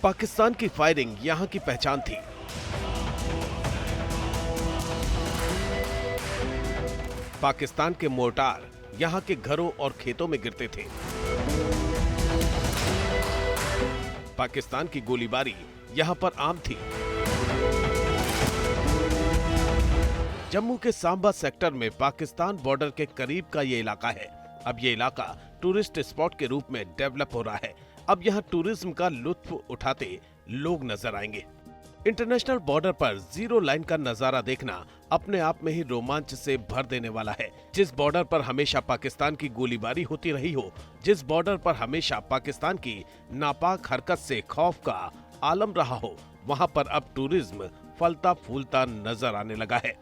पाकिस्तान की फायरिंग यहां की पहचान थी। पाकिस्तान के मोर्टार यहां के घरों और खेतों में गिरते थे। पाकिस्तान की गोलीबारी यहां पर आम थी। जम्मू के सांबा सेक्टर में पाकिस्तान बॉर्डर के करीब का ये इलाका है। अब ये इलाका टूरिस्ट स्पॉट के रूप में डेवलप हो रहा है। अब यहाँ टूरिज्म का लुत्फ उठाते लोग नजर आएंगे। इंटरनेशनल बॉर्डर पर जीरो लाइन का नजारा देखना अपने आप में ही रोमांच से भर देने वाला है। जिस बॉर्डर पर हमेशा पाकिस्तान की गोलीबारी होती रही हो, जिस बॉर्डर पर हमेशा पाकिस्तान की नापाक हरकत से खौफ का आलम रहा हो, वहाँ पर अब टूरिज्म फलता फूलता नजर आने लगा है।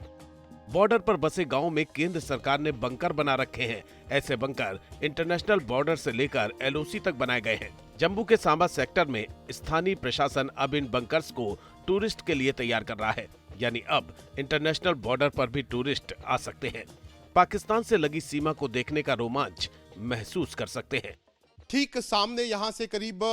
बॉर्डर पर बसे गांवों में केंद्र सरकार ने बंकर बना रखे हैं। ऐसे बंकर इंटरनेशनल बॉर्डर से लेकर एलओसी तक बनाए गए हैं। जम्मू के सांबा सेक्टर में स्थानीय प्रशासन अब इन बंकर्स को टूरिस्ट के लिए तैयार कर रहा है। यानी अब इंटरनेशनल बॉर्डर पर भी टूरिस्ट आ सकते हैं। पाकिस्तान से लगी सीमा को देखने का रोमांच महसूस कर सकते हैं। ठीक सामने यहाँ से करीब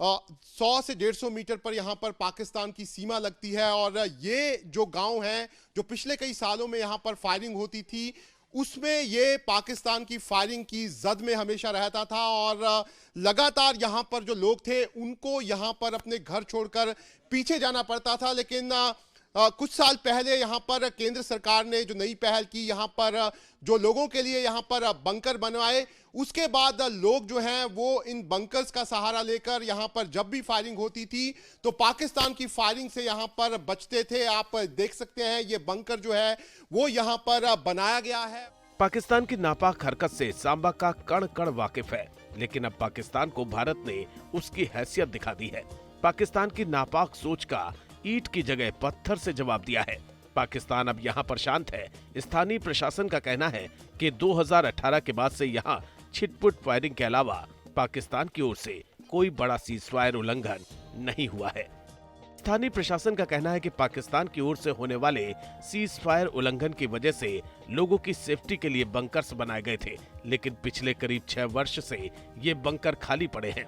100 से 150 मीटर पर यहाँ पर पाकिस्तान की सीमा लगती है और ये जो गांव है जो पिछले कई सालों में यहाँ पर फायरिंग होती थी, उसमें ये पाकिस्तान की फायरिंग की जद में हमेशा रहता था और लगातार यहाँ पर जो लोग थे उनको यहाँ पर अपने घर छोड़कर पीछे जाना पड़ता था। लेकिन कुछ साल पहले यहाँ पर केंद्र सरकार ने जो नई पहल की, यहाँ पर जो लोगों के लिए यहाँ पर बंकर बनवाए, उसके बाद लोग जो हैं वो इन बंकर्स का सहारा लेकर यहाँ पर जब भी फायरिंग होती थी तो पाकिस्तान की फायरिंग से यहाँ पर बचते थे। आप देख सकते हैं ये बंकर जो है वो यहाँ पर बनाया गया है। पाकिस्तान की नापाक हरकत से सांबा का कण कण वाकिफ है, लेकिन अब पाकिस्तान को भारत ने उसकी हैसियत दिखा दी है। पाकिस्तान की नापाक सोच का ईंट की जगह पत्थर से जवाब दिया है। पाकिस्तान अब यहाँ पर शांत है। स्थानीय प्रशासन का कहना है कि 2018 के बाद से यहाँ छिटपुट फायरिंग के अलावा पाकिस्तान की ओर से कोई बड़ा सीजफायर उल्लंघन नहीं हुआ है। स्थानीय प्रशासन का कहना है कि पाकिस्तान की ओर से होने वाले सीजफायर उल्लंघन की वजह से लोगों की सेफ्टी के लिए बंकर्स बनाए गए थे, लेकिन पिछले करीब 6 वर्ष से ये बंकर खाली पड़े हैं।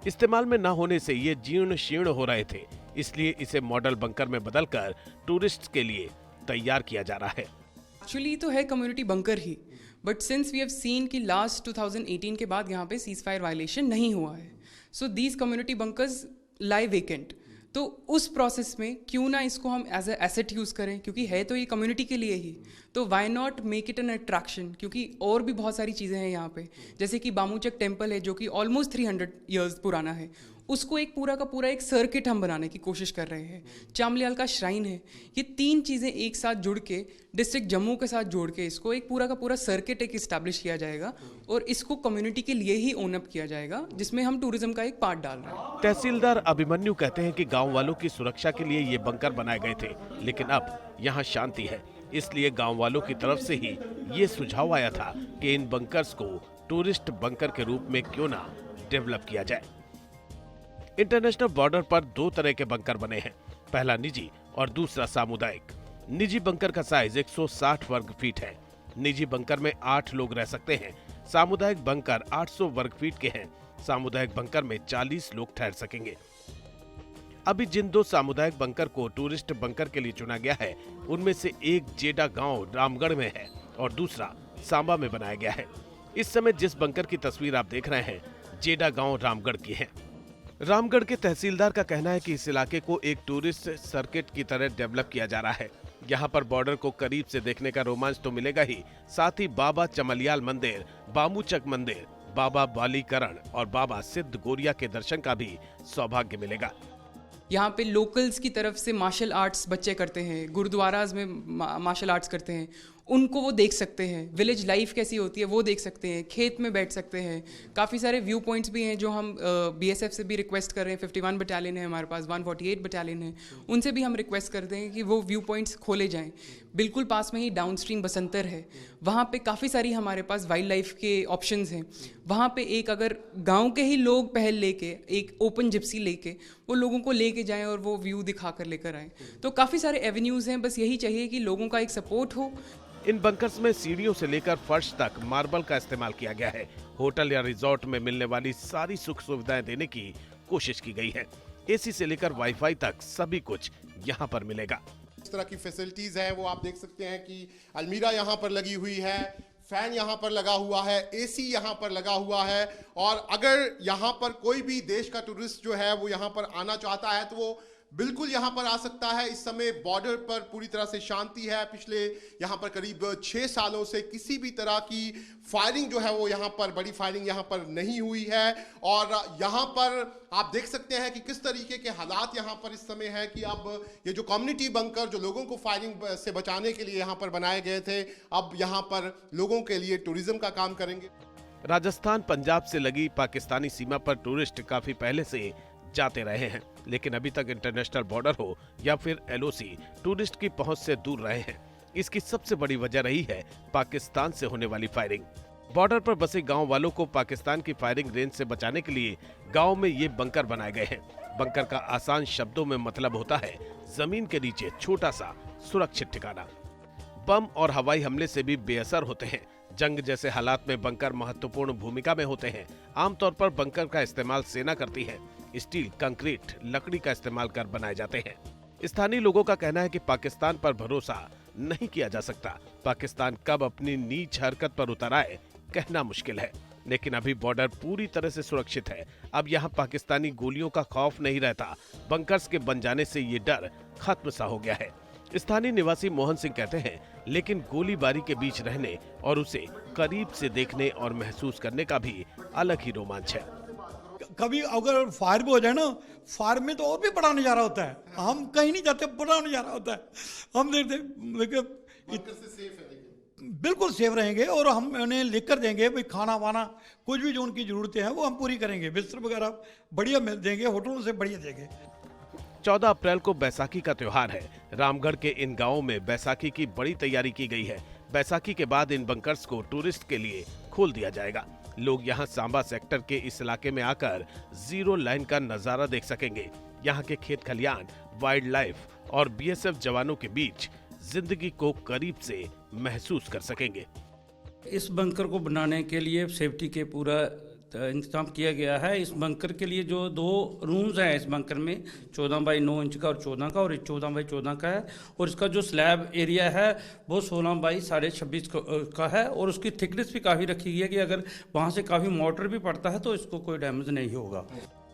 इस्तेमाल में न होने से ये जीर्ण शीर्ण हो रहे थे, इसलिए इसे मॉडल बंकर में बदलकर टूरिस्ट के लिए तैयार किया जा रहा है। एक्चुअली तो है कम्युनिटी बंकर ही, but since we have seen कि लास्ट 2018 के बाद यहाँ पे सीज फायर वायलेशन नहीं हुआ है, so these community bunkers lie vacant. तो उस प्रोसेस में क्यों ना इसको हम एज ए एसेट यूज़ करें, क्योंकि है तो ये कम्युनिटी के लिए ही, तो why not make it an attraction. क्योंकि और भी बहुत सारी चीज़ें हैं यहाँ पे, जैसे कि बामूचक टेम्पल है जो कि ऑलमोस्ट 300 ईयर्स पुराना है, उसको एक पूरा का पूरा एक सर्किट हम बनाने की कोशिश कर रहे हैं। चामलियाल का श्राइन है। ये 3 चीज़ें एक साथ जुड़ के डिस्ट्रिक्ट जम्मू के साथ जोड़ के इसको एक पूरा का पूरा सर्किट एक इस्टेब्लिश किया जाएगा और इसको कम्युनिटी के लिए ही ओन अप किया जाएगा, जिसमें हम टूरिज्म का एक पार्ट डाल रहे हैं। तहसीलदार अभिमन्यु कहते हैं कि गांव वालों की सुरक्षा के लिए ये बंकर बनाए गए थे, लेकिन अब यहाँ शांति है, इसलिए गांव वालों की तरफ से ही ये सुझाव आया था कि इन बंकर्स को टूरिस्ट बंकर के रूप में क्यों ना डेवलप किया जाए। इंटरनेशनल बॉर्डर पर 2 तरह के बंकर बने हैं, पहला निजी और दूसरा सामुदायिक। निजी बंकर का साइज 160 वर्ग फीट है। निजी बंकर में 8 लोग रह सकते हैं। सामुदायिक बंकर 800 वर्ग फीट के हैं। सामुदायिक बंकर में 40 लोग ठहर सकेंगे। अभी जिन 2 सामुदायिक बंकर को टूरिस्ट बंकर के लिए चुना गया है, उनमें से एक जेडा गांव रामगढ़ में है और दूसरा सांबा में बनाया गया है। इस समय जिस बंकर की तस्वीर आप देख रहे हैं, जेडा गांव रामगढ़ की है। रामगढ़ के तहसीलदार का कहना है कि इस इलाके को एक टूरिस्ट सर्किट की तरह डेवलप किया जा रहा है। यहाँ पर बॉर्डर को करीब से देखने का रोमांच तो मिलेगा ही, साथ ही बाबा चमलियाल मंदिर, बामूचक मंदिर, बाबा बालीकरण और बाबा सिद्ध गोरिया के दर्शन का भी सौभाग्य मिलेगा। यहाँ पे लोकल्स की तरफ से मार्शल आर्ट्स बच्चे करते हैं, गुरुद्वाराज में मार्शल आर्ट्स करते हैं, उनको वो देख सकते हैं। विलेज लाइफ कैसी होती है वो देख सकते हैं। खेत में बैठ सकते हैं। काफ़ी सारे व्यू पॉइंट्स भी हैं जो हम बीएसएफ से भी रिक्वेस्ट कर रहे हैं। 51 बटालियन है हमारे पास, 148 बटालियन है, उनसे भी हम रिक्वेस्ट करते हैं कि वो व्यू पॉइंट्स खोले जाएं। बिल्कुल पास में ही डाउन स्ट्रीम बसंतर है, वहाँ पे काफ़ी सारी हमारे पास वाइल्ड लाइफ के ऑप्शंस हैं। वहाँ पे एक अगर गांव के ही लोग पहल लेके एक ओपन जिप्सी लेके वो लोगों को लेके जाएं और वो व्यू दिखा कर लेकर आएँ, तो काफ़ी सारे एवेन्यूज़ हैं। बस यही चाहिए कि लोगों का एक सपोर्ट हो। इन बंकर्स में सीढ़ियों से लेकर फर्श तक मार्बल का इस्तेमाल किया गया है। होटल या रिजॉर्ट में मिलने वाली सारी सुख सुविधाएं देने की कोशिश की गई है। एसी से लेकर वाईफाई तक सभी कुछ यहाँ पर मिलेगा। इस तरह की फैसिलिटीज है वो आप देख सकते हैं कि अलमीरा यहाँ पर लगी हुई है, फैन यहाँ पर लगा हुआ है, एसी यहाँ पर लगा हुआ है। और अगर यहाँ पर कोई भी देश का टूरिस्ट जो है वो यहाँ पर आना चाहता है तो वो बिल्कुल यहाँ पर आ सकता है। इस समय बॉर्डर पर पूरी तरह से शांति है। पिछले यहाँ पर करीब 6 सालों से किसी भी तरह की फायरिंग जो है वो यहाँ पर बड़ी फायरिंग यहाँ पर नहीं हुई है। और यहाँ पर आप देख सकते हैं कि किस तरीके के हालात यहाँ पर इस समय है कि अब ये जो कम्युनिटी बंकर जो लोगों को फायरिंग से बचाने के लिए यहाँ पर बनाए गए थे, अब यहाँ पर लोगों के लिए टूरिज्म का काम करेंगे। राजस्थान पंजाब से लगी पाकिस्तानी सीमा पर टूरिस्ट काफी पहले से जाते रहे हैं, लेकिन अभी तक इंटरनेशनल बॉर्डर हो या फिर एलओसी टूरिस्ट की पहुंच से दूर रहे हैं। इसकी सबसे बड़ी वजह रही है पाकिस्तान से होने वाली फायरिंग। बॉर्डर पर बसे गांव वालों को पाकिस्तान की फायरिंग रेंज से बचाने के लिए गांव में ये बंकर बनाए गए हैं। बंकर का आसान शब्दों में मतलब होता है जमीन के नीचे छोटा सा सुरक्षित ठिकाना। बम और हवाई हमले से भी बेअसर होते हैं। जंग जैसे हालात में बंकर महत्वपूर्ण भूमिका में होते हैं। आमतौर पर बंकर का इस्तेमाल सेना करती है। स्टील, कंक्रीट, लकड़ी का इस्तेमाल कर बनाए जाते हैं। स्थानीय लोगों का कहना है कि पाकिस्तान पर भरोसा नहीं किया जा सकता। पाकिस्तान कब अपनी नीच हरकत पर उतर आए कहना मुश्किल है, लेकिन अभी बॉर्डर पूरी तरह से सुरक्षित है। अब यहाँ पाकिस्तानी गोलियों का खौफ नहीं रहता। बंकर्स के बन जाने से ये डर खत्म सा हो गया है। स्थानीय निवासी मोहन सिंह कहते हैं, लेकिन गोलीबारी के बीच रहने और उसे करीब से देखने और महसूस करने का भी अलग ही रोमांच है। कभी अगर फायर भी हो जाए ना, फायर में तो और भी बड़ा नजारा होता है। हम कहीं नहीं जाते, बड़ा नजारा होता है। हम बिल्कुल सेफ रहेंगे और हम उन्हें लेकर देंगे भाई खाना वाना कुछ भी जो उनकी जरूरतें हैं वो हम पूरी करेंगे। बिस्तर वगैरह बढ़िया मिल देंगे, होटलों से बढ़िया देंगे। 14 अप्रैल को बैसाखी का त्योहार है। रामगढ़ के इन गांवों में बैसाखी की बड़ी तैयारी की गई है। बैसाखी के बाद इन बंकर्स को टूरिस्ट के लिए खोल दिया जाएगा। लोग यहां सांबा सेक्टर के इस इलाके में आकर जीरो लाइन का नजारा देख सकेंगे। यहां के खेत खलियान, वाइल्ड लाइफ और बीएसएफ जवानों के बीच जिंदगी को करीब से महसूस कर सकेंगे। इस बंकर को बनाने के लिए सेफ्टी के पूरा इंतजाम किया गया है। इस बंकर के लिए जो 2 रूम्स हैं इस बंकर में, 14 बाई 9 इंच का और 14 का, और 14 बाई 14 का है। और इसका जो स्लैब एरिया है वो 16 बाई 26.5 का है। और उसकी थिकनेस भी काफ़ी रखी गई है कि अगर वहाँ से काफ़ी मोटर भी पड़ता है तो इसको कोई डैमेज नहीं होगा।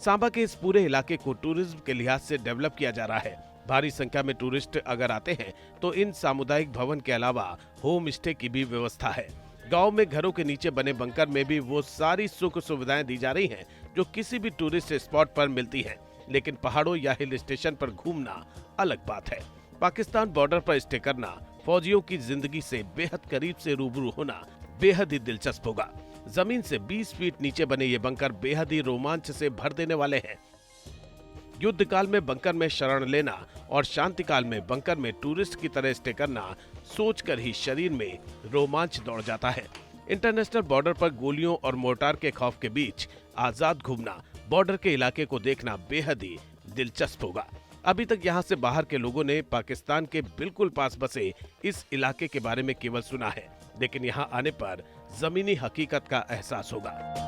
सांबा के इस पूरे इलाके को टूरिज्म के लिहाज से डेवलप किया जा रहा है। भारी संख्या में टूरिस्ट अगर आते हैं तो इन सामुदायिक भवन के अलावा होम स्टे की भी व्यवस्था है। गांव में घरों के नीचे बने बंकर में भी वो सारी सुख सुविधाएं दी जा रही हैं जो किसी भी टूरिस्ट स्पॉट पर मिलती हैं। लेकिन पहाड़ों या हिल स्टेशन पर घूमना अलग बात है। पाकिस्तान बॉर्डर पर स्टे करना, फौजियों की जिंदगी से बेहद करीब से रूबरू होना बेहद ही दिलचस्प होगा। जमीन से 20 फीट नीचे बने ये बंकर बेहद ही रोमांच से भर देने वाले हैं। युद्ध काल में बंकर में शरण लेना और शांति काल में बंकर में टूरिस्ट की तरह स्टे करना सोचकर ही शरीर में रोमांच दौड़ जाता है। इंटरनेशनल बॉर्डर पर गोलियों और मोर्टार के खौफ के बीच आजाद घूमना, बॉर्डर के इलाके को देखना बेहद ही दिलचस्प होगा। अभी तक यहाँ से बाहर के लोगों ने पाकिस्तान के बिल्कुल पास बसे इस इलाके के बारे में केवल सुना है, लेकिन यहाँ आने पर जमीनी हकीकत का एहसास होगा।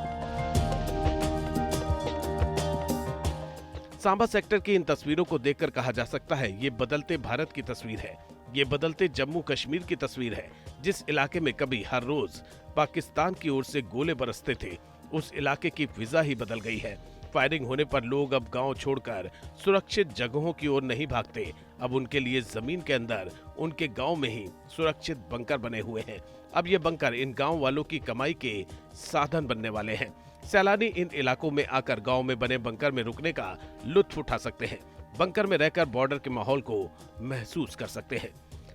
सांबा सेक्टर की इन तस्वीरों को देखकर कहा जा सकता है ये बदलते भारत की तस्वीर है। ये बदलते जम्मू कश्मीर की तस्वीर है। जिस इलाके में कभी हर रोज पाकिस्तान की ओर से गोले बरसते थे, उस इलाके की फिजा ही बदल गई है। फायरिंग होने पर लोग अब गांव छोड़कर सुरक्षित जगहों की ओर नहीं भागते। अब उनके लिए जमीन के अंदर उनके गांव में ही सुरक्षित बंकर बने हुए हैं। अब ये बंकर इन गांव वालों की कमाई के साधन बनने वाले हैं। सैलानी इन इलाकों में आकर गांव में बने बंकर में रुकने का लुत्फ उठा सकते हैं। बंकर में रहकर बॉर्डर के माहौल को महसूस कर सकते हैं।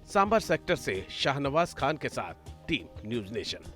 सांबा सेक्टर से शाहनवाज खान के साथ टीम न्यूज़ नेशन।